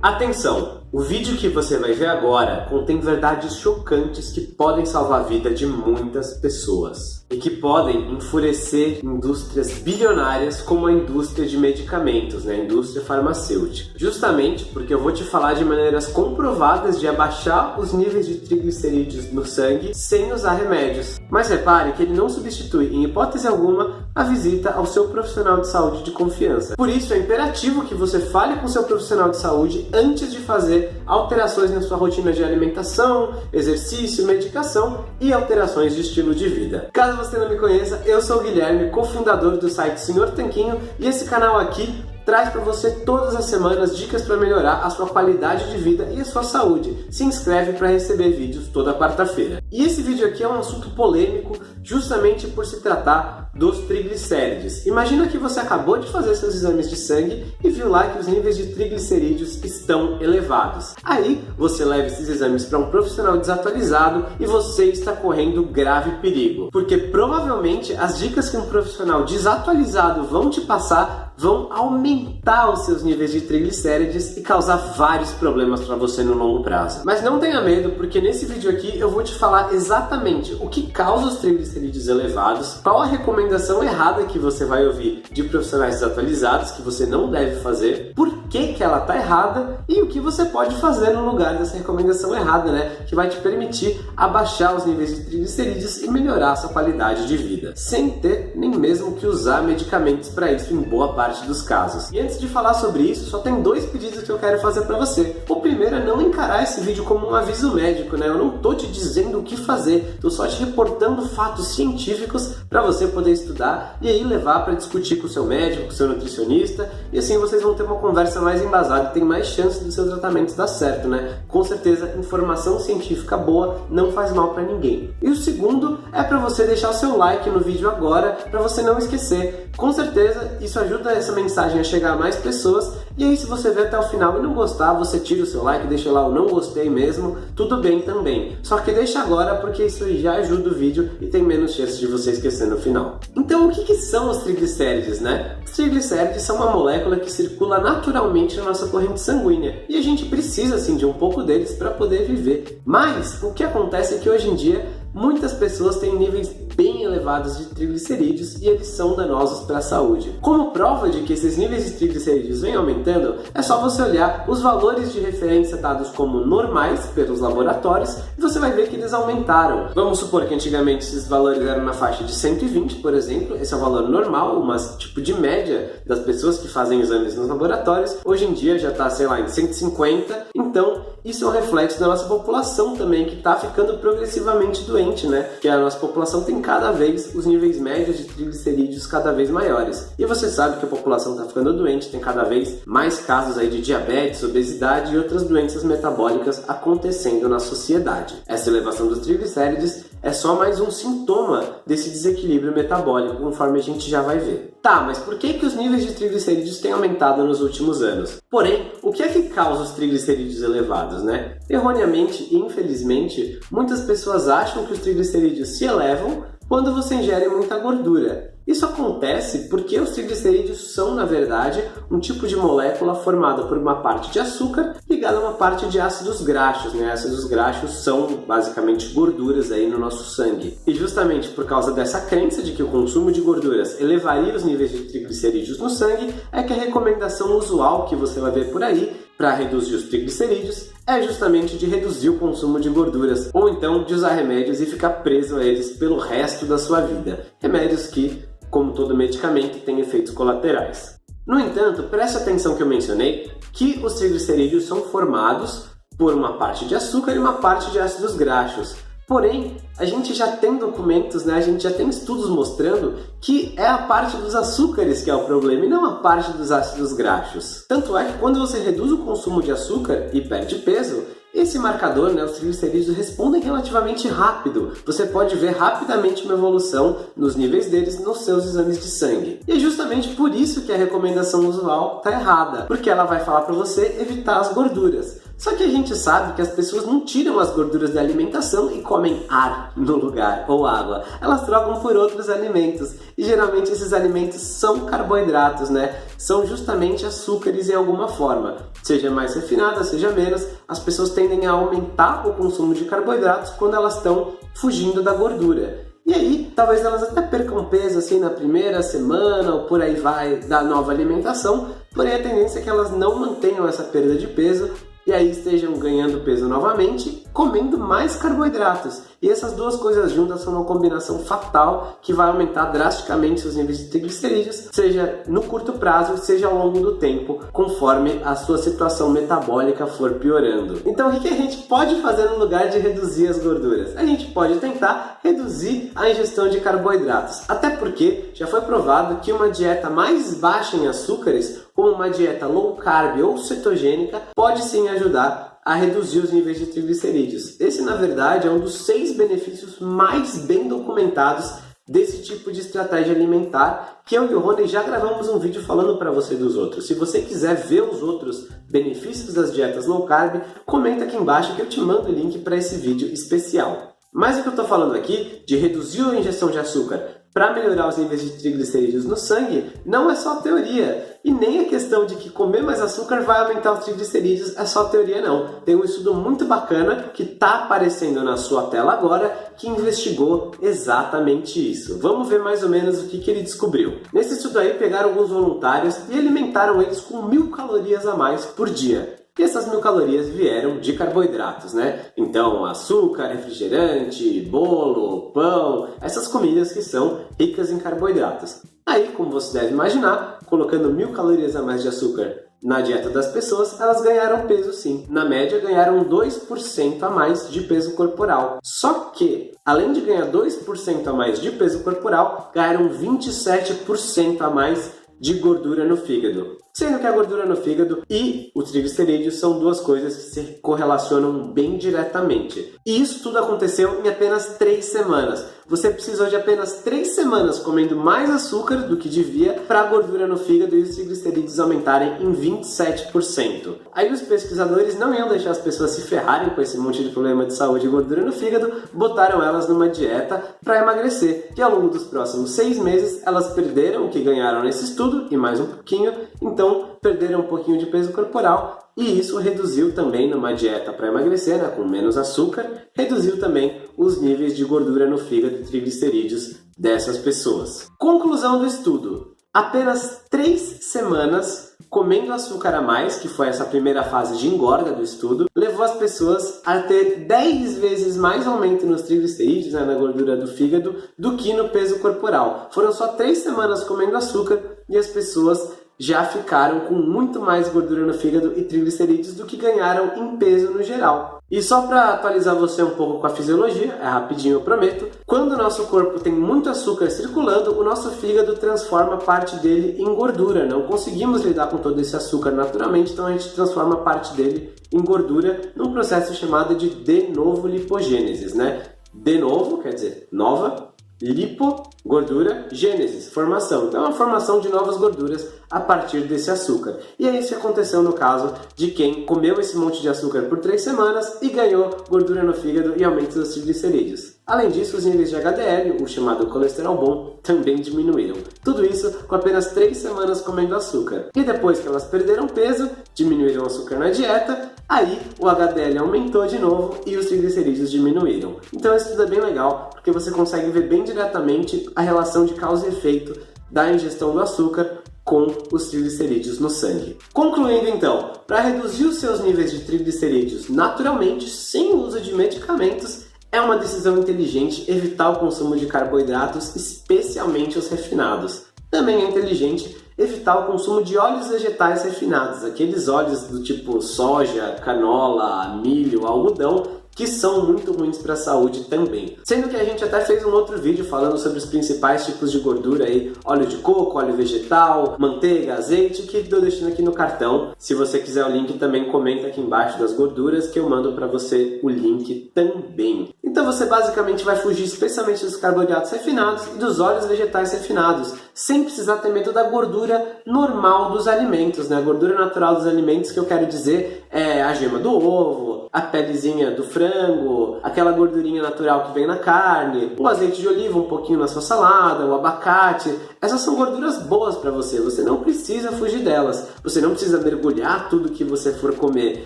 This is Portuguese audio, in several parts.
Atenção! O vídeo que você vai ver agora contém verdades chocantes que podem salvar a vida de muitas pessoas e que podem enfurecer indústrias bilionárias como a indústria de medicamentos, a indústria farmacêutica. Justamente porque eu vou te falar de maneiras comprovadas de abaixar os níveis de triglicerídeos no sangue sem usar remédios. Mas repare que ele não substitui, em hipótese alguma, a visita ao seu profissional de saúde de confiança. Por isso é imperativo que você fale com seu profissional de saúde antes de fazer alterações na sua rotina de alimentação, exercício, medicação e alterações de estilo de vida. Caso você não me conheça, eu sou o Guilherme, cofundador do site Senhor Tanquinho, e esse canal aqui traz para você todas as semanas dicas para melhorar a sua qualidade de vida e a sua saúde. Se inscreve para receber vídeos toda quarta-feira. E esse vídeo aqui é um assunto polêmico justamente por se tratar dos triglicérides. Imagina que você acabou de fazer seus exames de sangue e viu lá que os níveis de triglicerídeos estão elevados. Aí você leva esses exames para um profissional desatualizado e você está correndo grave perigo. Porque provavelmente as dicas que um profissional desatualizado vão te passar vão aumentar os seus níveis de triglicérides e causar vários problemas para você no longo prazo. Mas não tenha medo, porque nesse vídeo aqui eu vou te falar exatamente o que causa os triglicerídeos elevados, qual a recomendação errada que você vai ouvir de profissionais desatualizados que você não deve fazer, por que ela está errada e o que você pode fazer no lugar dessa recomendação errada, que vai te permitir abaixar os níveis de triglicerídeos e melhorar a sua qualidade de vida, sem ter nem mesmo que usar medicamentos para isso em boa parte dos casos. E antes de falar sobre isso, só tem dois pedidos que eu quero fazer para você. O primeiro é não encarar esse vídeo como um aviso médico, Eu não tô te dizendo o que fazer, tô só te reportando fatos científicos para você poder estudar e aí levar para discutir com o seu médico, com o seu nutricionista, e assim vocês vão ter uma conversa mais embasada e tem mais chance do seu tratamento dar certo, Com certeza, informação científica boa não faz mal para ninguém. E o segundo é para você deixar o seu like no vídeo agora, para você não esquecer. Com certeza, isso ajuda essa mensagem a chegar a mais pessoas, e aí se você ver até o final e não gostar, você tira o seu like, deixa lá o não gostei mesmo, tudo bem também. Só que deixa agora, porque isso já ajuda o vídeo e tem menos chance de você esquecer no final. Então o que são os triglicérides, Os triglicérides são uma molécula que circula naturalmente na nossa corrente sanguínea, e a gente precisa sim de um pouco deles para poder viver. Mas o que acontece é que hoje em dia muitas pessoas têm níveis bem elevados de triglicerídeos e eles são danosos para a saúde. Como prova de que esses níveis de triglicerídeos vêm aumentando, é só você olhar os valores de referência dados como normais pelos laboratórios e você vai ver que eles aumentaram. Vamos supor que antigamente esses valores eram na faixa de 120, por exemplo, esse é o valor normal, tipo de média das pessoas que fazem exames nos laboratórios. Hoje em dia já está, em 150, então isso é um reflexo da nossa população também, que está ficando progressivamente doente, Que a nossa população tem cada vez os níveis médios de triglicerídeos cada vez maiores. E você sabe que a população está ficando doente, tem cada vez mais casos aí de diabetes, obesidade e outras doenças metabólicas acontecendo na sociedade. Essa elevação dos triglicérides é só mais um sintoma desse desequilíbrio metabólico, conforme a gente já vai ver. Tá, mas por que os níveis de triglicerídeos têm aumentado nos últimos anos? Porém, o que é que causa os triglicerídeos elevados, Erroneamente e infelizmente, muitas pessoas acham que os triglicerídeos se elevam quando você ingere muita gordura. Isso acontece porque os triglicerídeos são, na verdade, um tipo de molécula formada por uma parte de açúcar ligada a uma parte de ácidos graxos, Ácidos graxos são basicamente gorduras aí no nosso sangue. E justamente por causa dessa crença de que o consumo de gorduras elevaria os níveis de triglicerídeos no sangue, é que a recomendação usual que você vai ver por aí para reduzir os triglicerídeos é justamente de reduzir o consumo de gorduras, ou então de usar remédios e ficar preso a eles pelo resto da sua vida. Remédios que, como todo medicamento, têm efeitos colaterais. No entanto, preste atenção que eu mencionei que os triglicerídeos são formados por uma parte de açúcar e uma parte de ácidos graxos. Porém, a gente já tem documentos, a gente já tem estudos mostrando que é a parte dos açúcares que é o problema e não a parte dos ácidos graxos. Tanto é que quando você reduz o consumo de açúcar e perde peso, esse marcador, os triglicerídeos respondem relativamente rápido. Você pode ver rapidamente uma evolução nos níveis deles nos seus exames de sangue. E é justamente por isso que a recomendação usual está errada, porque ela vai falar para você evitar as gorduras. Só que a gente sabe que as pessoas não tiram as gorduras da alimentação e comem ar no lugar, ou água. Elas trocam por outros alimentos. E geralmente esses alimentos são carboidratos, né? São justamente açúcares em alguma forma. Seja mais refinada, seja menos, as pessoas tendem a aumentar o consumo de carboidratos quando elas estão fugindo da gordura. E aí, talvez elas até percam peso assim na primeira semana ou por aí vai da nova alimentação, porém a tendência é que elas não mantenham essa perda de peso e aí estejam ganhando peso novamente, comendo mais carboidratos. E essas duas coisas juntas são uma combinação fatal que vai aumentar drasticamente seus níveis de triglicerídeos, seja no curto prazo, seja ao longo do tempo, conforme a sua situação metabólica for piorando. Então o que a gente pode fazer no lugar de reduzir as gorduras? A gente pode tentar reduzir a ingestão de carboidratos, até porque já foi provado que uma dieta mais baixa em açúcares, como uma dieta low carb ou cetogênica, pode sim ajudar a reduzir os níveis de triglicerídeos. Esse, na verdade, é um dos 6 benefícios mais bem documentados desse tipo de estratégia alimentar, que eu e o Rony já gravamos um vídeo falando para você dos outros. Se você quiser ver os outros benefícios das dietas low carb, comenta aqui embaixo que eu te mando o link para esse vídeo especial. Mas o que eu estou falando aqui, de reduzir a ingestão de açúcar para melhorar os níveis de triglicerídeos no sangue, não é só teoria. E nem a questão de que comer mais açúcar vai aumentar os triglicerídeos é só teoria, não. Tem um estudo muito bacana que está aparecendo na sua tela agora que investigou exatamente isso. Vamos ver mais ou menos o que ele descobriu. Nesse estudo aí, pegaram alguns voluntários e alimentaram eles com 1.000 calorias a mais por dia. E essas 1.000 calorias vieram de carboidratos, né? Então, açúcar, refrigerante, bolo, pão, essas comidas que são ricas em carboidratos. Aí, como você deve imaginar, colocando 1.000 calorias a mais de açúcar na dieta das pessoas, elas ganharam peso sim. Na média, ganharam 2% a mais de peso corporal. Só que, além de ganhar 2% a mais de peso corporal, ganharam 27% a mais de gordura no fígado. Sendo que a gordura no fígado e o triglicerídeo são duas coisas que se correlacionam bem diretamente. E isso tudo aconteceu em apenas 3 semanas. Você precisou de apenas 3 semanas comendo mais açúcar do que devia para a gordura no fígado e os triglicerídeos aumentarem em 27%. Aí os pesquisadores não iam deixar as pessoas se ferrarem com esse monte de problema de saúde e gordura no fígado, botaram elas numa dieta para emagrecer. E ao longo dos próximos 6 meses, elas perderam o que ganharam nesse estudo e mais um pouquinho, então perderam um pouquinho de peso corporal. E isso reduziu também numa dieta para emagrecer, né, com menos açúcar, reduziu também os níveis de gordura no fígado e triglicerídeos dessas pessoas. Conclusão do estudo: apenas 3 semanas comendo açúcar a mais, que foi essa primeira fase de engorda do estudo, levou as pessoas a ter 10 vezes mais aumento nos triglicerídeos, né, na gordura do fígado, do que no peso corporal. Foram só 3 semanas comendo açúcar e as pessoas já ficaram com muito mais gordura no fígado e triglicerídeos do que ganharam em peso no geral. E só para atualizar você um pouco com a fisiologia, é rapidinho eu prometo, quando o nosso corpo tem muito açúcar circulando, o nosso fígado transforma parte dele em gordura. Não conseguimos lidar com todo esse açúcar naturalmente, então a gente transforma parte dele em gordura num processo chamado de de novo lipogênese, né? De novo quer dizer nova, lipo, gordura, gênese, formação. Então é uma formação de novas gorduras a partir desse açúcar. E é isso que aconteceu no caso de quem comeu esse monte de açúcar por 3 semanas e ganhou gordura no fígado e aumento dos triglicerídeos. Além disso, os níveis de HDL, o chamado colesterol bom, também diminuíram. Tudo isso com apenas 3 semanas comendo açúcar. E depois que elas perderam peso, diminuíram o açúcar na dieta, aí o HDL aumentou de novo e os triglicerídeos diminuíram. Então isso tudo é bem legal, porque você consegue ver bem diretamente a relação de causa e efeito da ingestão do açúcar com os triglicerídeos no sangue. Concluindo então, para reduzir os seus níveis de triglicerídeos naturalmente, sem o uso de medicamentos, é uma decisão inteligente evitar o consumo de carboidratos, especialmente os refinados. Também é inteligente evitar o consumo de óleos vegetais refinados, aqueles óleos do tipo soja, canola, milho, algodão, que são muito ruins para a saúde também. Sendo que a gente até fez um outro vídeo falando sobre os principais tipos de gordura aí, óleo de coco, óleo vegetal, manteiga, azeite, que estou deixando aqui no cartão. Se você quiser o link também, comenta aqui embaixo das gorduras que eu mando para você o link também. Então você basicamente vai fugir especialmente dos carboidratos refinados e dos óleos vegetais refinados, sem precisar ter medo da gordura normal dos alimentos, né? A gordura natural dos alimentos, que eu quero dizer, é a gema do ovo, a pelezinha do frango, aquela gordurinha natural que vem na carne, o azeite de oliva um pouquinho na sua salada, o abacate. Essas são gorduras boas para você, você não precisa fugir delas. Você não precisa mergulhar tudo que você for comer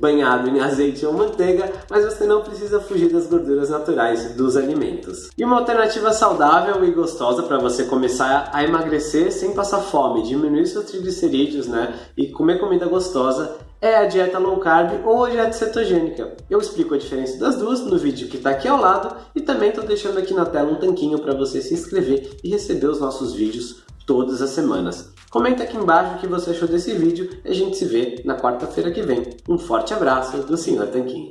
banhado em azeite ou manteiga, mas você não precisa fugir das gorduras naturais dos alimentos. E uma alternativa saudável e gostosa para você começar a emagrecer sem passar fome, diminuir seus triglicerídeos, né, e comer comida gostosa, é a dieta low carb ou a dieta cetogênica. Eu explico a diferença das duas no vídeo que está aqui ao lado e também estou deixando aqui na tela um tanquinho para você se inscrever e receber os nossos vídeos todas as semanas. Comenta aqui embaixo o que você achou desse vídeo e a gente se vê na quarta-feira que vem. Um forte abraço do Sr. Tanquinho.